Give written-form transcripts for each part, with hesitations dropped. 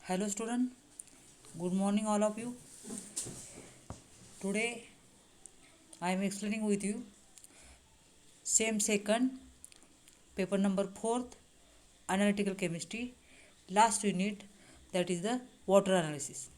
Hello student, good morning all of you. Today I am explaining with you same second paper number 4th analytical chemistry last unit, that is the water analysis.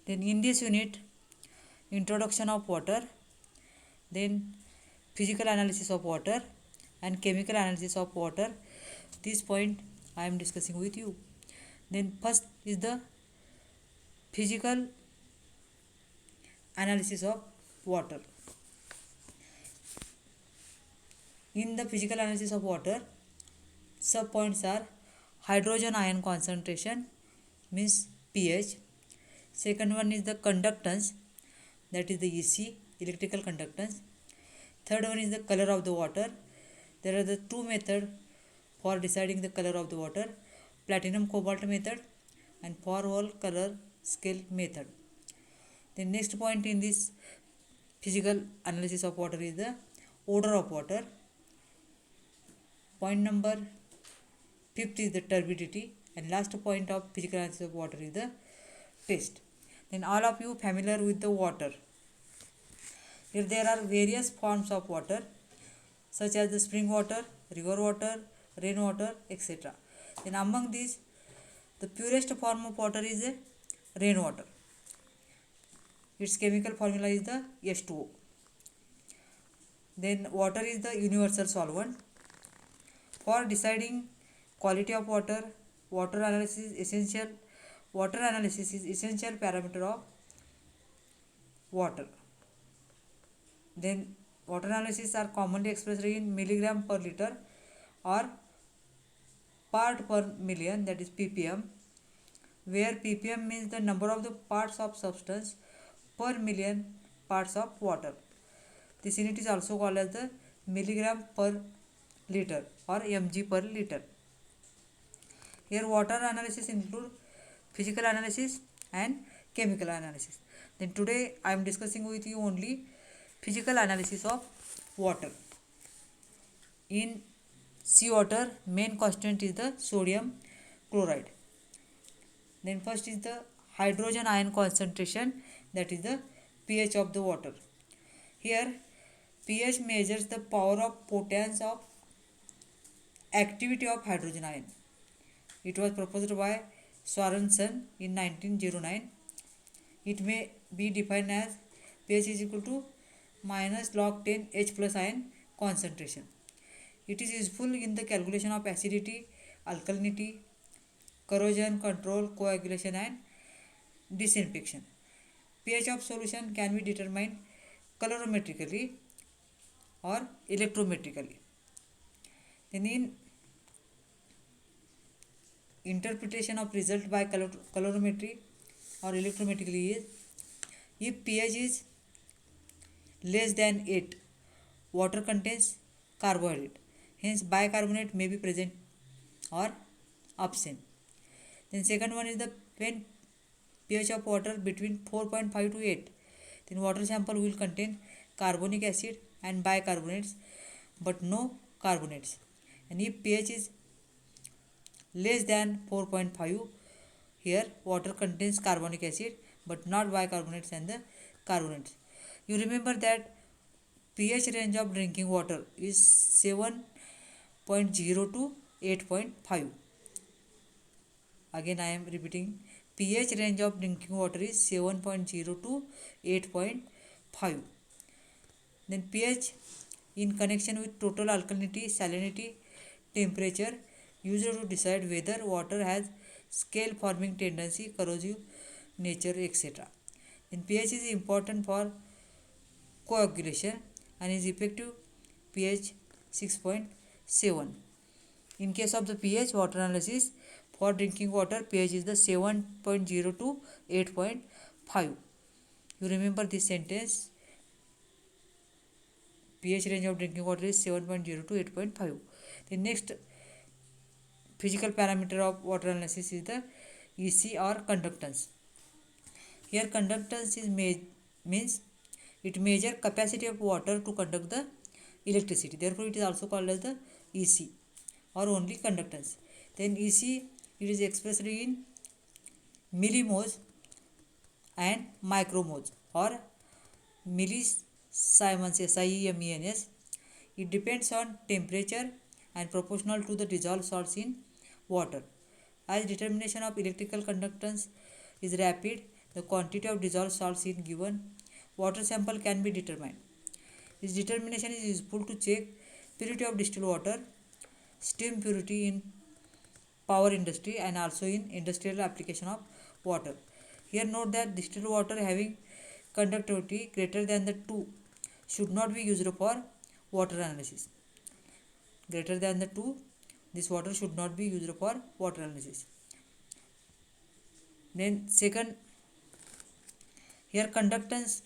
Then in this unit, introduction of water, then physical analysis of water and chemical analysis of water. This point I am discussing with you. Then first is the physical analysis of water. In the physical analysis of water, sub points are hydrogen ion concentration, means pH. Second one is the conductance, that is the EC, electrical conductance. Third one is the color of the water. There are the two methods for deciding the color of the water: platinum cobalt method and Far-Wall color scale method. The next point in this physical analysis of water is the odor of water. Point number 5th is the turbidity, and last point of physical analysis of water is the taste. Then all of you familiar with the water. Here there are various forms of water, such as the spring water, river water, rainwater, etc. Then among these, the purest form of water is a rainwater. Its chemical formula is the H2O. Then water is the universal solvent. For deciding quality of water, water analysis is essential. Water analysis is essential parameter of water. Then water analysis are commonly expressed in milligram per liter or part per million, that is ppm, where ppm means the number of the parts of substance per million parts of water. This unit is also called as the milligram per liter or mg per liter. Here water analysis include physical analysis and chemical analysis. Then today I am discussing with you only physical analysis of water. In seawater, main constant is the sodium chloride. Then first is the hydrogen ion concentration, that is the pH of the water. Here pH measures the power of potence of activity of hydrogen ion. It was proposed by Sorensen in 1909. It may be defined as pH is equal to minus log 10 H plus ion concentration. It is useful in the calculation of acidity, alkalinity, corrosion control, coagulation and disinfection. pH of solution can be determined colorimetrically or electrometrically. Then in interpretation of result by colorimetry or electrometrically is, if pH is less than 8, water contains carbohydrate, hence bicarbonate may be present or absent. Then second one is the when pH of water between 4.5 to 8, then water sample will contain carbonic acid and bicarbonates but no carbonates. And if pH is less than 4.5, here water contains carbonic acid but not bicarbonates and the carbonates. You remember that pH range of drinking water is 7.0 to 8.5. Again I am repeating, pH range of drinking water is 7.0 to 8.5. Then pH in connection with total alkalinity, salinity, temperature used to decide whether water has scale forming tendency, corrosive nature, etc. Then pH is important for coagulation and is effective pH 6.7. In case of the pH water analysis, for drinking water pH is the 7.0 to 8.5. You remember this sentence, pH range of drinking water is 7.0 to 8.5. The next physical parameter of water analysis is the EC or conductance. Here conductance is means it measures capacity of water to conduct the electricity. Therefore it is also called as the EC or only conductance. Then EC, it is expressed in millimoles and micromoles or millisiemens, SIEMENS. It depends on temperature and proportional to the dissolved salts in water. As determination of electrical conductance is rapid, the quantity of dissolved salts in given water sample can be determined. This determination is useful to check purity of distilled water, steam purity in power industry and also in industrial application of water. Here note that distilled water having conductivity greater than the 2 should not be used for water analysis. Greater than the 2, this water should not be used for water analysis. Then second, here conductance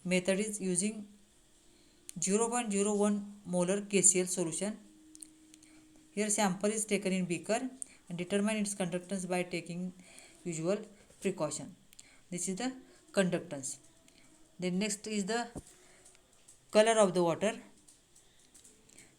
method is using 0.01 molar KCl solution. Here sample is taken in beaker and determine its conductance by taking usual precaution. This is the conductance. Then next is the color of the water.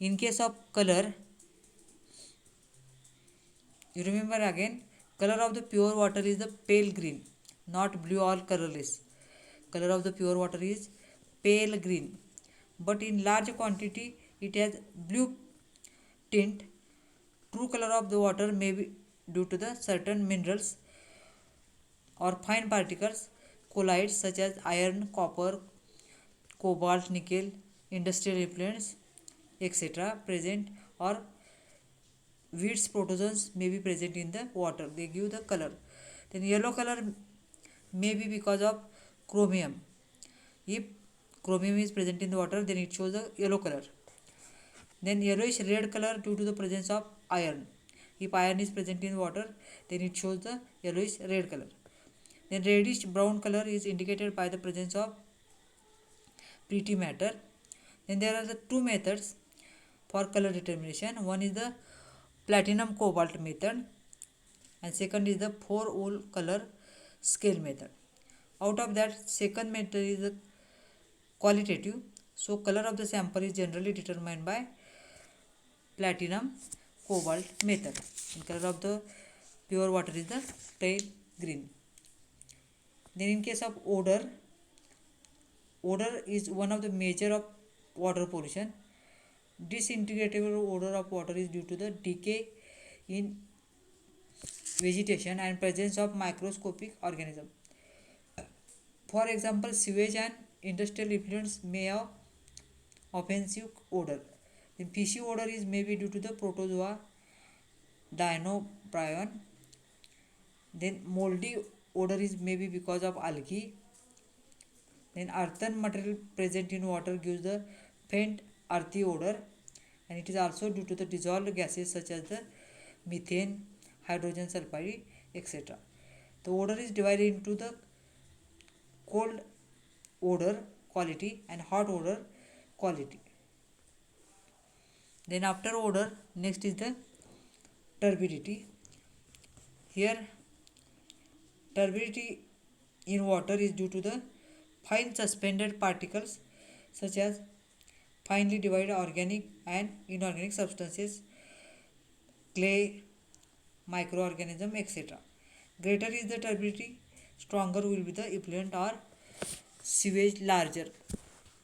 In case of color, you remember again, color of the pure water is the pale green, not blue or colorless. Color of the pure water is pale green, but in large quantity it has blue tint. True color of the water may be due to the certain minerals or fine particles, colloids such as iron, copper, cobalt, nickel, industrial effluents, etc. present, or weeds protozoans may be present in the water. They give the color. Then yellow color may be because of chromium. If chromium is present in the water, then it shows a yellow color. Then yellowish red color due to the presence of iron. If iron is present in water, then it shows the yellowish red color. Then reddish brown color is indicated by the presence of pretty matter. Then there are the two methods for color determination. One is the platinum cobalt method and second is the 4-hole color scale method. Out of that, second method is the qualitative. So color of the sample is generally determined by platinum cobalt method. And color of the pure water is the pale green. Then in case of odor, odor is one of the major of water pollution. Disintegrated odor of water is due to the decay in vegetation and presence of microscopic organism. For example, sewage and industrial effluents may have offensive odor. Then fishy odor is maybe due to the protozoa Dinobrion. Then moldy odor is maybe because of algae. Then earthen material present in water gives the faint earthy odor, and it is also due to the dissolved gases such as the methane, hydrogen sulfide, etc. The odor is divided into the cold odor quality and hot odor quality. Then after odor, next is the turbidity. Here turbidity in water is due to the fine suspended particles such as finely divided organic and inorganic substances, clay, microorganism, etc. Greater is the turbidity, stronger will be the effluent or sewage, larger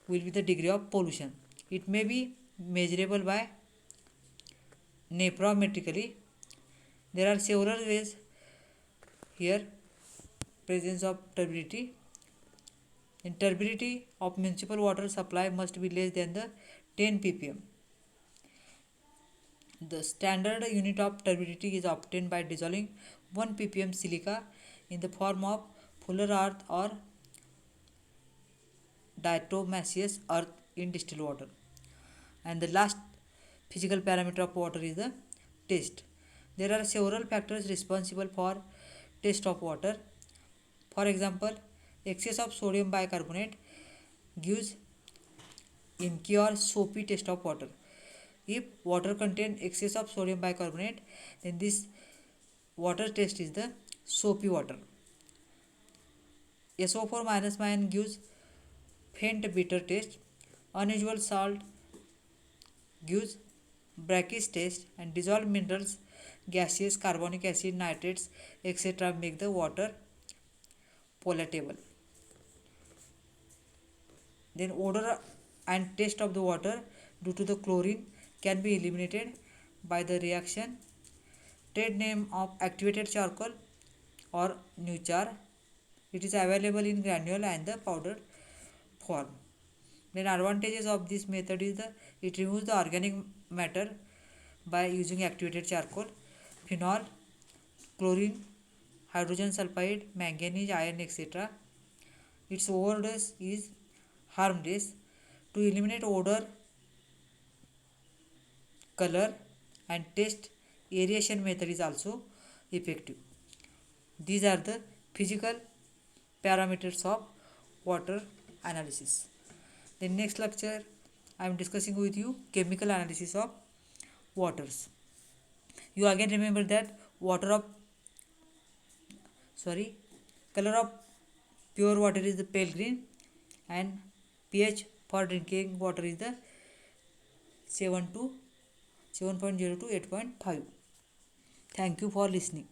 will be the degree of pollution. It may be measurable by naprometrically. There are several ways here presence of turbidity. In turbidity of municipal water supply must be less than the 10 ppm. The standard unit of turbidity is obtained by dissolving 1 ppm silica in the form of fuller earth or diatomaceous earth in distilled water. And the last physical parameter of water is the taste. There are several factors responsible for taste of water. For example, excess of sodium bicarbonate gives inky or soapy taste of water. If water contains excess of sodium bicarbonate, then this water taste is the soapy water. SO4 minus ion gives faint bitter taste. Unusual salt gives brackish taste, and dissolved minerals gases, carbonic acid, nitrates, etc. make the water palatable. Then odor and taste of the water due to the chlorine can be eliminated by the reaction. Trade name of activated charcoal or Nuchar. It is available in granule and the powdered form. Then advantages of this method is that it removes the organic matter by using activated charcoal, phenol, chlorine, hydrogen sulfide, manganese, iron, etc. Its overdose is harmless. To eliminate odor, color, and taste, aeration method is also effective. These are the physical parameters of water analysis. The next lecture I am discussing with you chemical analysis of waters. You again remember that water of sorry color of pure water is the pale green and pH for drinking water is the 7 to 7.0 to 8.5. Thank you for listening.